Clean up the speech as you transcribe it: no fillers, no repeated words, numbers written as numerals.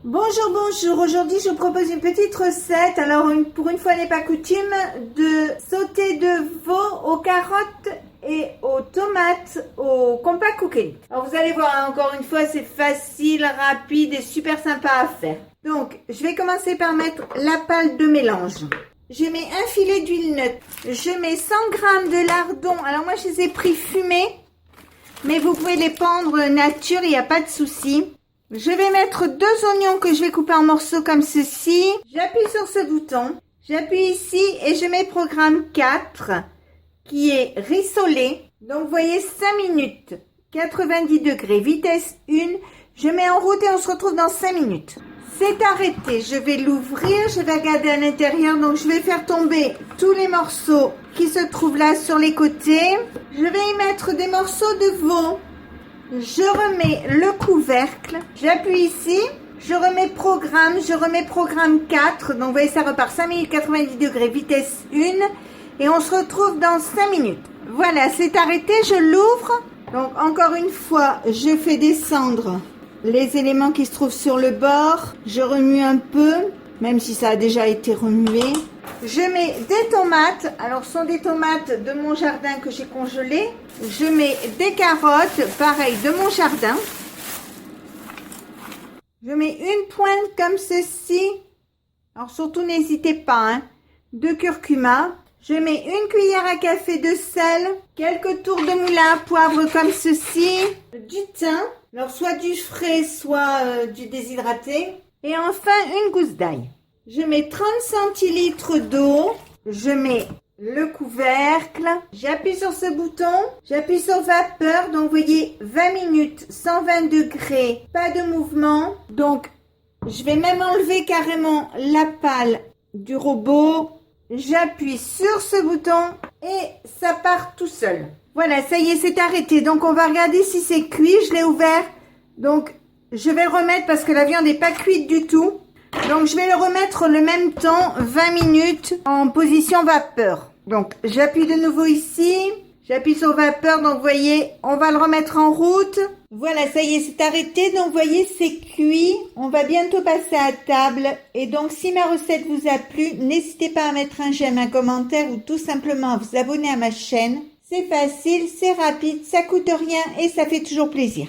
Bonjour, bonjour. Aujourd'hui, je vous propose une petite recette. Alors, pour une fois n'est pas coutume, de sauter de veau aux carottes et aux tomates au compact cooking. Alors, vous allez voir, encore une fois, c'est facile, rapide et super sympa à faire. Donc, je vais commencer par mettre la pâle de mélange. Je mets un filet d'huile neutre. Je mets 100 g de lardons. Alors, moi, je les ai pris fumés, mais vous pouvez les pendre nature, il n'y a pas de souci. Je vais mettre 2 oignons que je vais couper en morceaux comme ceci. J'appuie sur ce bouton. J'appuie ici et je mets programme 4 qui est rissolé. Donc vous voyez 5 minutes, 90 degrés, vitesse 1. Je mets en route et on se retrouve dans 5 minutes. C'est arrêté. Je vais l'ouvrir, je vais regarder à l'intérieur. Donc je vais faire tomber tous les morceaux qui se trouvent là sur les côtés. Je vais y mettre des morceaux de veau. Je remets le couvercle, j'appuie ici, je remets programme 4, donc vous voyez ça repart 5 minutes 90 degrés, vitesse 1, et on se retrouve dans 5 minutes. Voilà, c'est arrêté, je l'ouvre, donc encore une fois, je fais descendre les éléments qui se trouvent sur le bord, je remue un peu, même si ça a déjà été remué. Je mets des tomates, alors ce sont des tomates de mon jardin que j'ai congelées. Je mets des carottes, pareil, de mon jardin. Je mets une pointe comme ceci. Alors surtout n'hésitez pas, de curcuma. Je mets une cuillère à café de sel, quelques tours de moulin à poivre comme ceci, du thym, alors soit du frais, soit du déshydraté. Et enfin une gousse d'ail. Je mets 30 centilitres d'eau, je mets le couvercle, j'appuie sur ce bouton, j'appuie sur vapeur, donc vous voyez 20 minutes, 120 degrés, pas de mouvement. Donc je vais même enlever carrément la pâle du robot, j'appuie sur ce bouton et ça part tout seul. Voilà, ça y est, c'est arrêté. Donc on va regarder si c'est cuit, je l'ai ouvert, donc je vais le remettre parce que la viande n'est pas cuite du tout. Donc, je vais le remettre le même temps, 20 minutes, en position vapeur. Donc, j'appuie de nouveau ici. J'appuie sur vapeur. Donc, vous voyez, on va le remettre en route. Voilà, ça y est, c'est arrêté. Donc, vous voyez, c'est cuit. On va bientôt passer à table. Et donc, si ma recette vous a plu, n'hésitez pas à mettre un j'aime, un commentaire ou tout simplement à vous abonner à ma chaîne. C'est facile, c'est rapide, ça coûte rien et ça fait toujours plaisir.